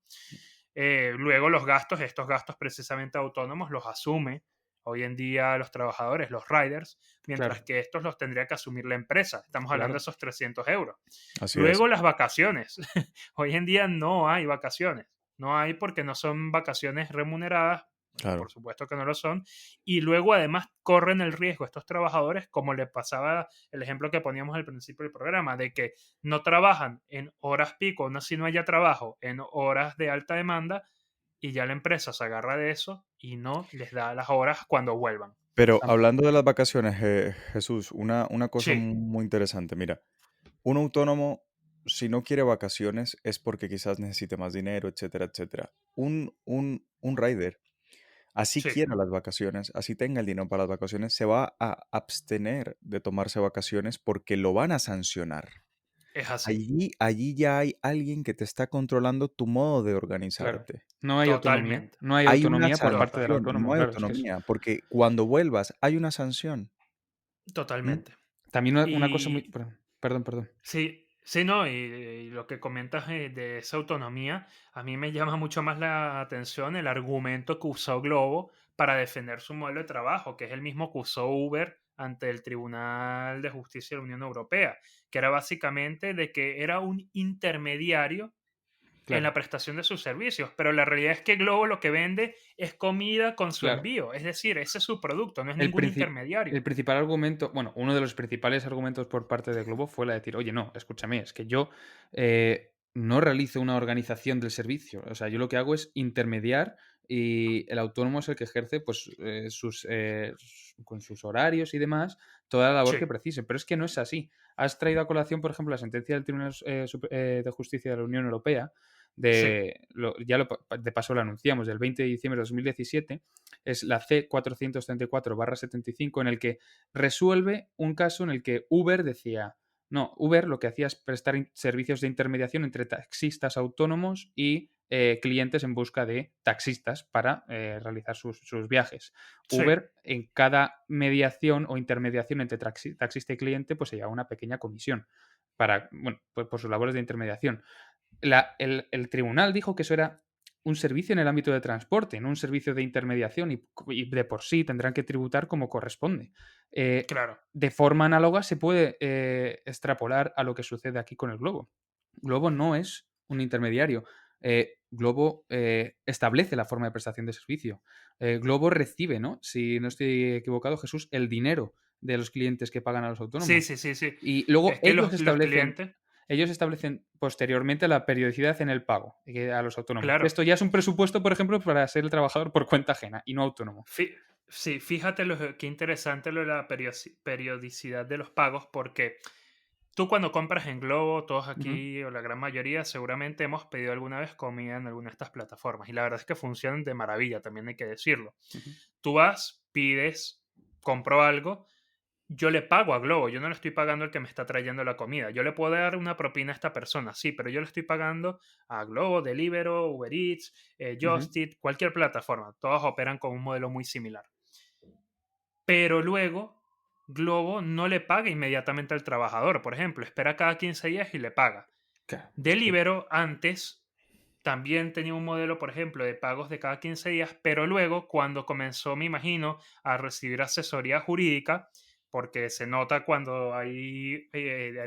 Luego los gastos, estos gastos precisamente autónomos los asume hoy en día los trabajadores, los riders, mientras claro, que estos los tendría que asumir la empresa. Estamos hablando de claro. esos 300 euros. Así es, Luego las vacaciones. Hoy en día no hay vacaciones. No hay porque no son vacaciones remuneradas, por claro. supuesto que no lo son. Y luego además corren el riesgo estos trabajadores, como le pasaba el ejemplo que poníamos al principio del programa, de que no trabajan en horas pico, no si no haya trabajo, en horas de alta demanda, y ya la empresa se agarra de eso y no les da las horas cuando vuelvan. Pero Tam- hablando de las vacaciones, Jesús, una cosa Sí, muy interesante. Mira, un autónomo, si no quiere vacaciones, es porque quizás necesite más dinero, etcétera, etcétera. Un rider, así sí, quiera las vacaciones, así tenga el dinero para las vacaciones, se va a abstener de tomarse vacaciones porque lo van a sancionar. es así. Allí ya hay alguien que te está controlando tu modo de claro. organizarte. No hay autonomía. Totalmente, No hay Hay una autonomía por parte del sanción, totalmente, no autónomo, hay claro. Es que es autonomía, porque cuando vuelvas hay una sanción. ¿Mm? totalmente. también una cosa muy. Y Perdón, perdón. sí, sí, no, y lo que comentas de esa autonomía, a mí me llama mucho más la atención el argumento que usó Globo para defender su modelo de trabajo, que es el mismo que usó Uber ante el Tribunal de Justicia de la Unión Europea, que era básicamente de que era un intermediario en Claro, la prestación de sus servicios, pero la realidad es que Globo lo que vende es comida con su claro. envío, es decir, ese es su producto, no es El, ningún princi- intermediario. el principal argumento, bueno, uno de los principales argumentos por parte de Globo fue la de decir, oye, no, escúchame, es que yo no realizo una organización del servicio. O sea, yo lo que hago es intermediar y el autónomo es el que ejerce, pues, con sus horarios y demás, toda la labor Sí, que precise. Pero es que no es así. Has traído a colación, por ejemplo, la sentencia del Tribunal de Justicia de la Unión Europea, Sí, de paso lo anunciamos, del 20 de diciembre de 2017, es la C434/75, en el que resuelve un caso en el que Uber decía, no, Uber lo que hacía es prestar servicios de intermediación entre taxistas autónomos y clientes en busca de taxistas para realizar sus viajes. sí, Uber, en cada mediación o intermediación entre taxista y cliente, pues se lleva una pequeña comisión para, bueno, pues por sus labores de intermediación. El tribunal dijo que eso era un servicio en el ámbito de transporte, no un servicio de intermediación, y de por sí tendrán que tributar como corresponde. Eh, claro. de forma análoga se puede extrapolar a lo que sucede aquí con el Globo. Globo no es un intermediario. Globo establece la forma de prestación de servicio. Globo recibe, ¿no? Si no estoy equivocado, Jesús, el dinero de los clientes que pagan a los Sí, autónomos. sí, sí, sí. Y luego Es que los clientes, ellos establecen posteriormente la periodicidad en el pago a los autónomos. claro. Esto ya es un presupuesto, por ejemplo, para ser el trabajador por cuenta ajena y no autónomo. Sí, fíjate qué interesante lo de la periodicidad de los pagos, porque tú cuando compras en Globo, todos Ujú, aquí o la gran mayoría seguramente hemos pedido alguna vez comida en alguna de estas plataformas y la verdad es que funcionan de maravilla, también hay que decirlo. ujú. Tú vas, pides, compro algo, yo le pago a Globo, yo no le estoy pagando al que me está trayendo la comida. Yo le puedo dar una propina a esta persona, sí, pero yo le estoy pagando a Globo, Deliveroo, Uber Eats, Ujú. Just Eat, cualquier plataforma. Todas operan con un modelo muy similar. Pero luego Globo no le paga inmediatamente al trabajador, por ejemplo, espera cada 15 días y le paga. Claro, es que Deliveroo antes también tenía un modelo, por ejemplo, de pagos de cada 15 días, pero luego cuando comenzó, me imagino, a recibir asesoría jurídica, porque se nota cuando hay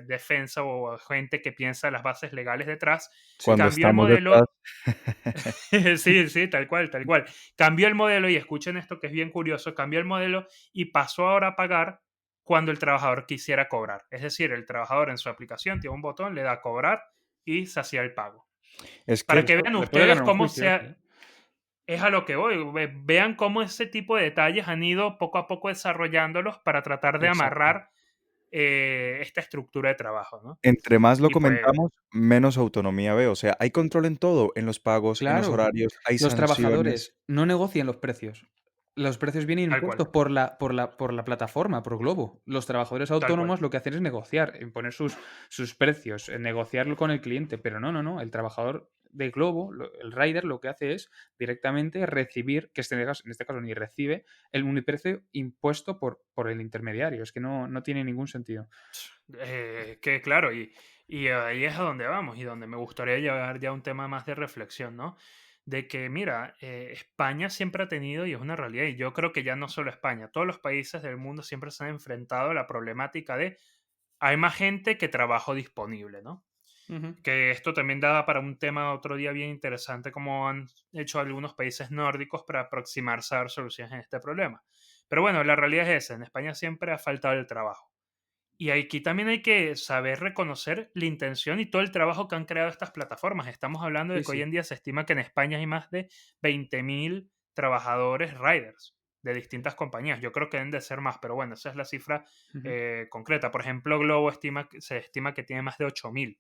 defensa o gente que piensa las bases legales detrás, sí. Cuando cambió el estamos detrás. modelo. Sí, sí, tal cual, tal cual. Cambió el modelo y escuchen esto que es bien curioso, cambió el modelo y pasó ahora a pagar cuando el trabajador quisiera cobrar. Es decir, el trabajador en su aplicación tiene un botón, le da a cobrar y se hacía el pago. Es Para que que vean Le puede ustedes ganar un cómo juicio eso, ¿eh? es a lo que voy. Vean cómo ese tipo de detalles han ido poco a poco desarrollándolos para tratar de Exacto. amarrar esta estructura de trabajo, ¿no? entre más lo Y pues, comentamos, menos autonomía veo. O sea, hay control en todo, en los pagos, en los Claro, horarios, hay los sanciones. trabajadores no negocian los precios. Los precios vienen tal cual, impuestos por la plataforma, por Globo. Los trabajadores tal cual. autónomos lo que hacen es negociar, imponer sus precios, negociarlo con el cliente. Pero no, no, no. El trabajador de Globo, el rider, lo que hace es directamente recibir, que en este caso ni recibe, un precio impuesto por el intermediario. Es que no tiene ningún sentido. Que claro, y ahí es a donde vamos y donde me gustaría llevar ya un tema más de reflexión, ¿no? De que, mira, España siempre ha tenido, y es una realidad, y yo creo que ya no solo España, todos los países del mundo siempre se han enfrentado a la problemática de hay más gente que trabajo disponible, ¿no? Ujú. Que esto también da para un tema otro día bien interesante, como han hecho algunos países nórdicos para aproximarse a dar soluciones a este problema. Pero bueno, la realidad es esa, en España siempre ha faltado el trabajo. Y aquí también hay que saber reconocer la intención y todo el trabajo que han creado estas plataformas. Estamos hablando de Sí, que hoy sí. en día se estima que en España hay más de 20.000 trabajadores riders de distintas compañías. Yo creo que deben de ser más, pero bueno, esa es la cifra Ujú. concreta. Por ejemplo, Globo se estima que tiene más de 8.000.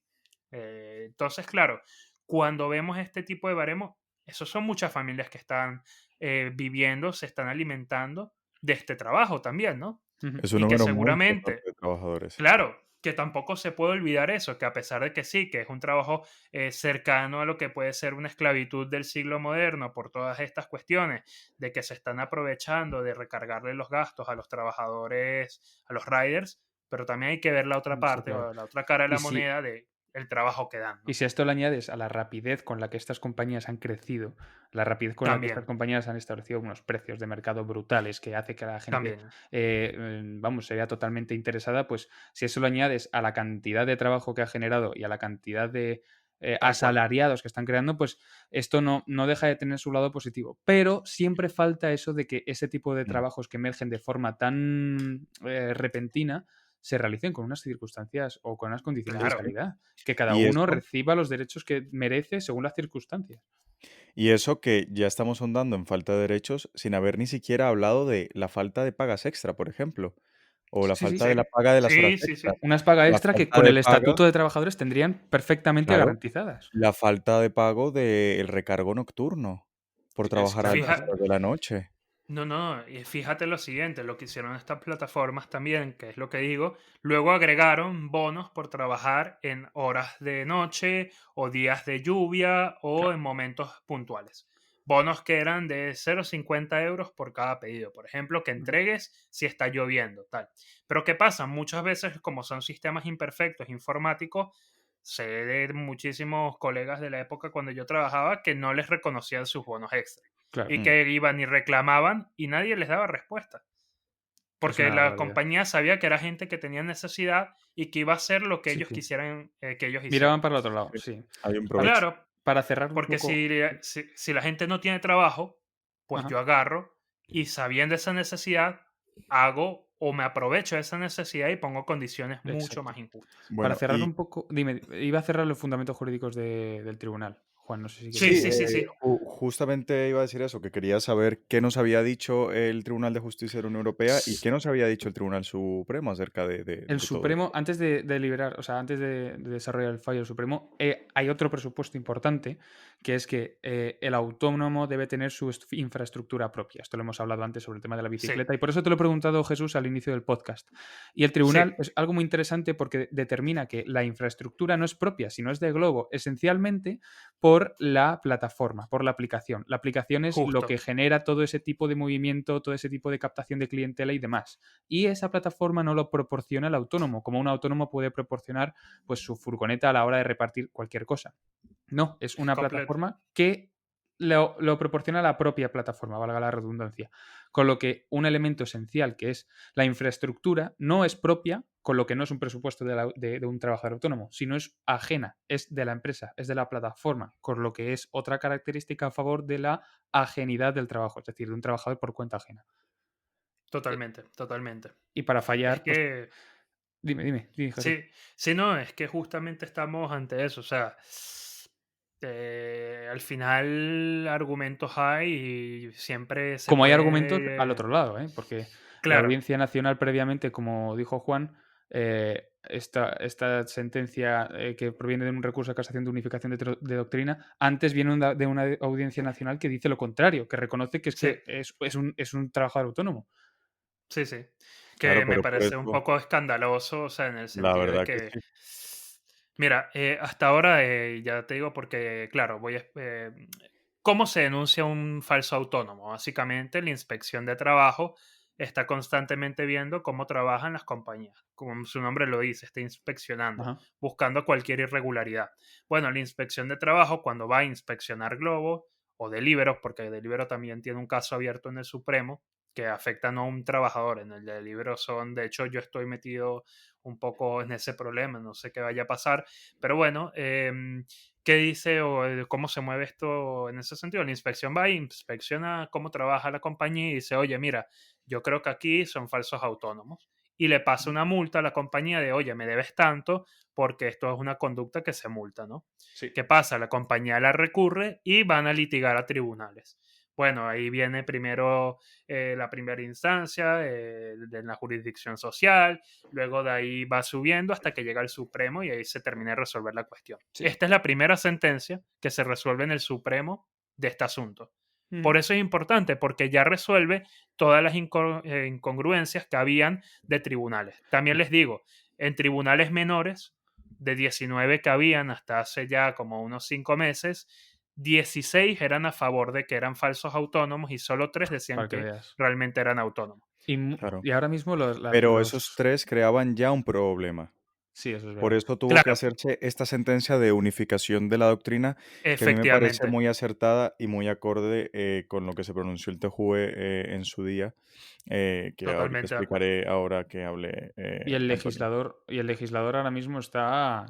Entonces, claro, cuando vemos este tipo de baremos, esos son muchas familias que están viviendo, se están alimentando de este trabajo también, ¿no? Ujú. Es un Y que número muy importante seguramente, de trabajadores. claro, que tampoco se puede olvidar eso, que a pesar de que sí, que es un trabajo cercano a lo que puede ser una esclavitud del siglo moderno por todas estas cuestiones, de que se están aprovechando de recargarle los gastos a los trabajadores, a los riders, pero también hay que ver la otra Sí, parte claro. o la otra cara de Y la si, moneda de el trabajo que dan, Y ¿no? si a esto le añades a la rapidez con la que estas compañías han crecido, la rapidez con la que estas También, compañías han establecido unos precios de mercado brutales que hace que la gente, también, vamos, se vea totalmente interesada, pues si eso lo añades a la cantidad de trabajo que ha generado y a la cantidad de tal cual. asalariados que están creando, pues esto no deja de tener su lado positivo. Pero siempre falta eso de que ese tipo de Mm. trabajos que emergen de forma tan repentina se realicen con unas circunstancias o con unas condiciones de Claro, calidad, que cada Y uno eso reciba los derechos que merece según las circunstancias. y eso que ya estamos ahondando en falta de derechos sin haber ni siquiera hablado de la falta de pagas extra, por ejemplo. o la Sí, sí. falta de Sí, la paga de las horas sí, sí, extras. sí. Unas paga La extra que falta con de el paga, estatuto de trabajadores tendrían perfectamente claro, garantizadas. la falta de pago del recargo nocturno por Es trabajar a altas Fija, escandaloso. horas de la noche. no, no, y fíjate lo siguiente, lo que hicieron estas plataformas también, que es lo que digo, luego agregaron bonos por trabajar en horas de noche o días de lluvia o Claro. en momentos puntuales. Bonos que eran de 0,50 € por cada pedido, por ejemplo, que Ujú. entregues si está lloviendo, tal. Pero ¿qué pasa? Muchas veces, como son sistemas imperfectos informáticos, sé de muchísimos colegas de la época cuando yo trabajaba que no les reconocían sus bonos extra Claro, y Mm, que iban y reclamaban y nadie les daba respuesta, es porque una la barbaridad. compañía sabía que era gente que tenía necesidad y que iba a hacer lo que Sí, ellos sí. quisieran que ellos Miraban hicieran. para el otro lado, sí, sí. hay un De hecho, provecho. Claro, para cerrar un porque poco si la gente no tiene trabajo, pues ajá. yo agarro y sabiendo esa necesidad, hago o me aprovecho de esa necesidad y pongo condiciones mucho Exacto. más injustas. Para Bueno, cerrar y un poco dime, iba a cerrar los fundamentos jurídicos del tribunal. Juan, no sé si quieres Sí, sí, sí, decir sí, algo. sí. justamente iba a decir eso, que quería saber qué nos había dicho el Tribunal de Justicia de la Unión Europea y qué nos había dicho el Tribunal Supremo acerca El de todo Supremo, esto. antes de liberar, o sea, antes de desarrollar el fallo del Supremo, hay otro presupuesto importante, que es que el autónomo debe tener su infraestructura propia. Esto lo hemos hablado antes sobre el tema de la Sí, bicicleta y por eso te lo he preguntado, Jesús, al inicio del podcast. Y el sí, tribunal es algo muy interesante porque determina que la infraestructura no es propia, sino es de Globo, esencialmente por la plataforma, por la aplicación. La aplicación es lo que justo, genera todo ese tipo de movimiento, todo ese tipo de captación de clientela y demás. Y esa plataforma no lo proporciona el autónomo, como un autónomo puede proporcionar pues su furgoneta a la hora de repartir cualquier cosa. No, es es una completo. plataforma que lo proporciona la propia plataforma, valga la redundancia. Con lo que un elemento esencial, que es la infraestructura, no es propia, con lo que no es un presupuesto de un trabajador autónomo, sino es ajena, es de la empresa, es de la plataforma, con lo que es otra característica a favor de la ajenidad del trabajo, es decir, de un trabajador por cuenta ajena. Eh, Totalmente, totalmente. Y para Es fallar, pues que dime, Jesús. sí, sí, no, es que justamente estamos ante eso, o sea, al final argumentos hay y siempre se Como hay argumentos al puede, otro lado, ¿eh? Porque la claro, Audiencia Nacional previamente, como dijo Juan, esta sentencia que proviene de un recurso de casación de unificación de doctrina, antes viene de una Audiencia Nacional que dice lo contrario, que reconoce que sí, es un trabajador autónomo. sí, sí, Claro, que me pero por parece un eso, poco escandaloso, o sea, en el la sentido de verdad que que, sí. mira, hasta ahora, ya te digo porque, claro, ¿cómo se denuncia un falso autónomo? Básicamente, la inspección de trabajo está constantemente viendo cómo trabajan las compañías. Como su nombre lo dice, está inspeccionando, Ajá. buscando cualquier irregularidad. Bueno, la inspección de trabajo, cuando va a inspeccionar Globo o Deliveroo, porque Deliveroo también tiene un caso abierto en el Supremo que afecta no a un trabajador, en el de Deliveroo son, de hecho, yo estoy metido un poco en ese problema, no sé qué vaya a pasar, pero bueno, ¿qué dice o cómo se mueve esto en ese sentido? La inspección va e inspecciona cómo trabaja la compañía y dice, oye, mira, yo creo que aquí son falsos autónomos. Y le pasa una multa a la compañía de, oye, me debes tanto porque esto es una conducta que se multa, ¿no? Sí. ¿Qué pasa? La compañía la recurre y van a litigar a tribunales. Bueno, ahí viene primero la primera instancia de la jurisdicción social, luego de ahí va subiendo hasta que llega al Supremo y ahí se termina de resolver la cuestión. Sí. Esta es la primera sentencia que se resuelve en el Supremo de este asunto. Ujú. Por eso es importante, porque ya resuelve todas las incongruencias que habían de tribunales. También les digo, en tribunales menores, de 19 que habían hasta hace ya como unos 5 meses, 16 eran a favor de que eran falsos autónomos y solo 3 decían Para que que veas. realmente eran autónomos. Claro. Y ahora mismo Pero esos 3 creaban ya un problema. Sí, eso es Por verdad. eso tuvo que Claro, hacerse esta sentencia de unificación de la doctrina, que a mí me parece efectivamente, muy acertada y muy acorde, con lo que se pronunció el TJUE, en su día, que ahorita totalmente de acuerdo. explicaré ahora que hable, Antonio. Y el legislador ahora mismo está.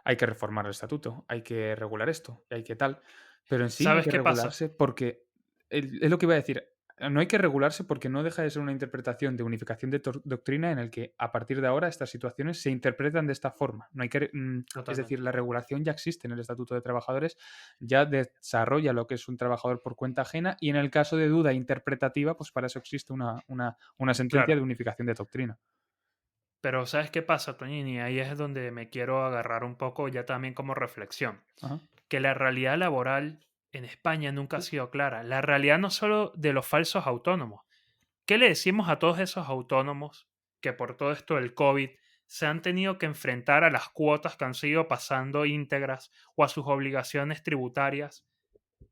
Hay que reformar el estatuto, hay que regular esto, y hay que tal. Pero en sí hay ¿Sabes que qué pasa? regularse porque. Es lo que iba a decir. no hay que regularse porque no deja de ser una interpretación de unificación de doctrina en el que a partir de ahora estas situaciones se interpretan de esta forma. No hay que, es decir, Totalmente. la regulación ya existe en el Estatuto de Trabajadores, ya desarrolla lo que es un trabajador por cuenta ajena y en el caso de duda interpretativa, pues para eso existe una sentencia Claro. de unificación de doctrina. Pero ¿sabes qué pasa, Toñini? Ahí es donde me quiero agarrar un poco ya también como reflexión. Ajá. Que la realidad laboral en España nunca ha sido clara. La realidad no solo de los falsos autónomos. ¿Qué le decimos a todos esos autónomos que por todo esto del COVID se han tenido que enfrentar a las cuotas que han seguido pasando íntegras o a sus obligaciones tributarias,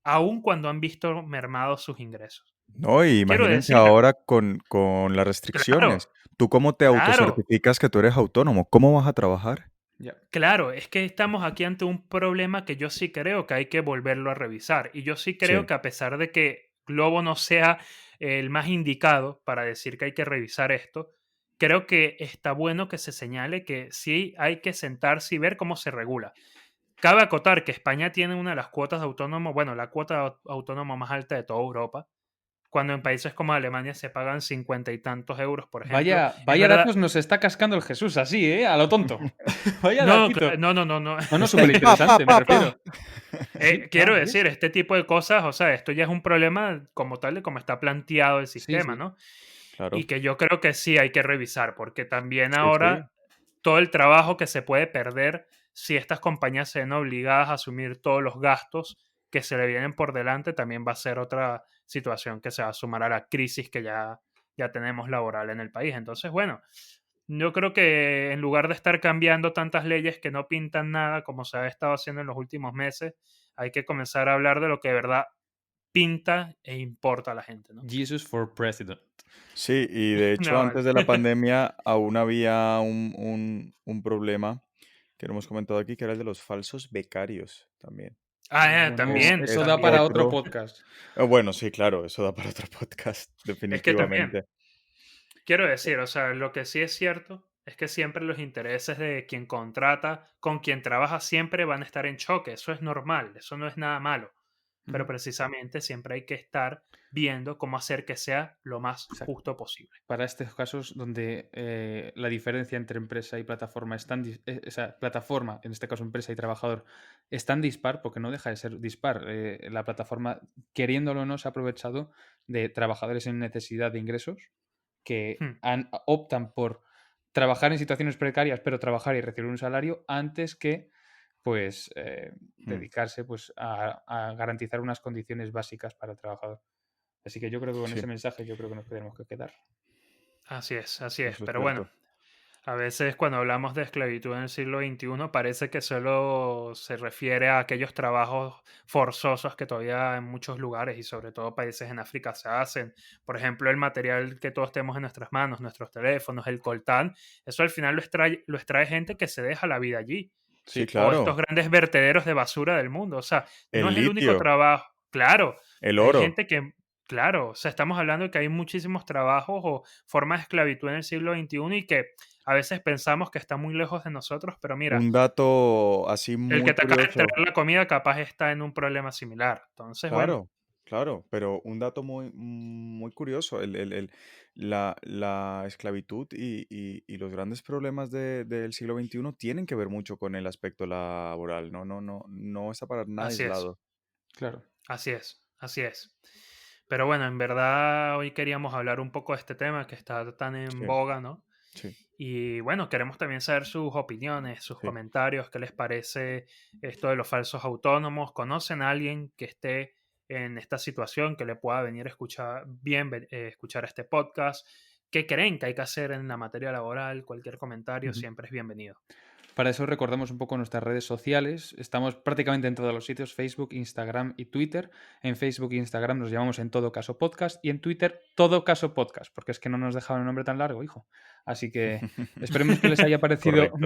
aun cuando han visto mermados sus ingresos? No, y Quiero imagínense decir, ahora con las restricciones. claro, ¿Tú cómo te claro, autocertificas que tú eres autónomo? ¿Cómo vas a trabajar? Ya. claro, es que estamos aquí ante un problema que yo sí creo que hay que volverlo a revisar. Y yo sí creo Sí. que a pesar de que Globo no sea el más indicado para decir que hay que revisar esto, creo que está bueno que se señale que sí hay que sentarse y ver cómo se regula. Cabe acotar que España tiene una de las cuotas de autónomo, bueno, la cuota autónoma más alta de toda Europa, cuando en países como Alemania se pagan 50 y tantos euros, por ejemplo. Es Vaya verdad, datos nos está cascando el Jesús, así, ¿eh? A lo tonto. Vaya no, datito. no, no, no, no. No, no, súper Pa, pa, interesante, me pa, pa. refiero. Sí, Quiero ¿ves? decir, este tipo de cosas, o sea, esto ya es un problema como tal de cómo está planteado el Sí, sistema, sí. ¿no? Y Claro. que yo creo que sí hay que revisar, porque también Sí, sí. ahora todo el trabajo que se puede perder si estas compañías se ven obligadas a asumir todos los gastos que se le vienen por delante, también va a ser otra situación que se va a sumar a la crisis que ya tenemos laboral en el país. Entonces, bueno, yo creo que en lugar de estar cambiando tantas leyes que no pintan nada, como se ha estado haciendo en los últimos meses, hay que comenzar a hablar de lo que de verdad pinta e importa a la gente, ¿no? Jesus for President. Sí, y de hecho No, vale. antes de la pandemia aún había un problema que no hemos comentado aquí, que era el de los falsos becarios también. Bueno, Es, También, eso es da para también. otro otro. podcast. Bueno, sí, claro, eso da para otro podcast, Es que también, definitivamente. quiero decir, o sea, lo que sí es cierto es que siempre los intereses de quien contrata con quien trabaja siempre van a estar en choque. Eso es normal, eso no es nada malo. Pero Ujú. precisamente siempre hay que estar viendo cómo hacer que sea lo más Exacto. justo posible. Para estos casos donde la diferencia entre empresa y plataforma es tan o sea, plataforma, en este caso empresa y trabajador, es tan dispar, porque no deja de ser dispar. La plataforma, queriéndolo o no, se ha aprovechado de trabajadores en necesidad de ingresos que Hmm, optan por trabajar en situaciones precarias, pero trabajar y recibir un salario antes que pues Hmm, dedicarse pues a garantizar unas condiciones básicas para el trabajador. Así que yo creo que con ese sí, mensaje yo creo que nos tenemos que quedar. así es, así es. eso es Pero bueno, cierto. a veces cuando hablamos de esclavitud en el siglo XXI parece que solo se refiere a aquellos trabajos forzosos que todavía en muchos lugares y sobre todo países en África se hacen. Por ejemplo, el material que todos tenemos en nuestras manos, nuestros teléfonos, el coltán, eso al final lo extrae gente que se deja la vida allí. Sí, Sí, O estos claro. grandes vertederos de basura del mundo. O sea, no El es el único litio, trabajo. Claro, el hay oro. gente que, claro, o sea, estamos hablando de que hay muchísimos trabajos o formas de esclavitud en el siglo XXI y que a veces pensamos que está muy lejos de nosotros, pero mira, Un dato así el muy que te acaba de curioso. traer la comida capaz está en un problema similar. Entonces, bueno, Claro, claro, pero un dato muy curioso, la esclavitud y los grandes problemas del siglo XXI tienen que ver mucho con el aspecto laboral, no está para nada así es, aislado. claro. así es, así es. Pero bueno, en verdad hoy queríamos hablar un poco de este tema que está tan en Sí, boga, ¿no? sí, Y bueno, queremos también saber sus opiniones, sus sí. comentarios, qué les parece esto de los falsos autónomos. ¿Conocen a alguien que esté en esta situación, que le pueda venir a escuchar bien, escuchar este podcast? ¿Qué creen que hay que hacer en la materia laboral? Cualquier comentario Ujú. siempre es bienvenido. Para eso recordamos un poco nuestras redes sociales. Estamos prácticamente en todos los sitios, Facebook, Instagram y Twitter. En Facebook e Instagram nos llamamos En Todo Caso Podcast y en Twitter Todo Caso Podcast, porque es que no nos dejaron un nombre tan largo, hijo. Así que esperemos que les haya parecido Correcto.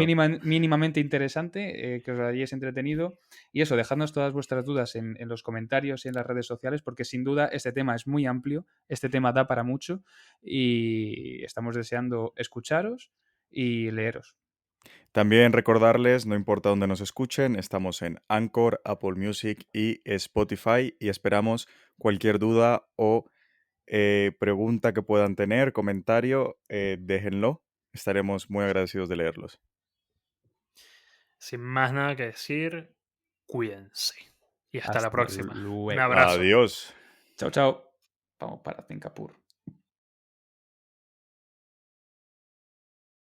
mínimamente interesante, que os hayáis entretenido. Y eso, dejadnos todas vuestras dudas en los comentarios y en las redes sociales, porque sin duda este tema es muy amplio, este tema da para mucho y estamos deseando escucharos y leeros. También recordarles, no importa dónde nos escuchen, estamos en Anchor, Apple Music y Spotify y esperamos cualquier duda o pregunta que puedan tener, comentario, déjenlo. Estaremos muy agradecidos de leerlos. Sin más nada que decir, cuídense. Y hasta la Hasta próxima. Un luego. abrazo. Adiós. Chao, chao. Vamos para Singapur.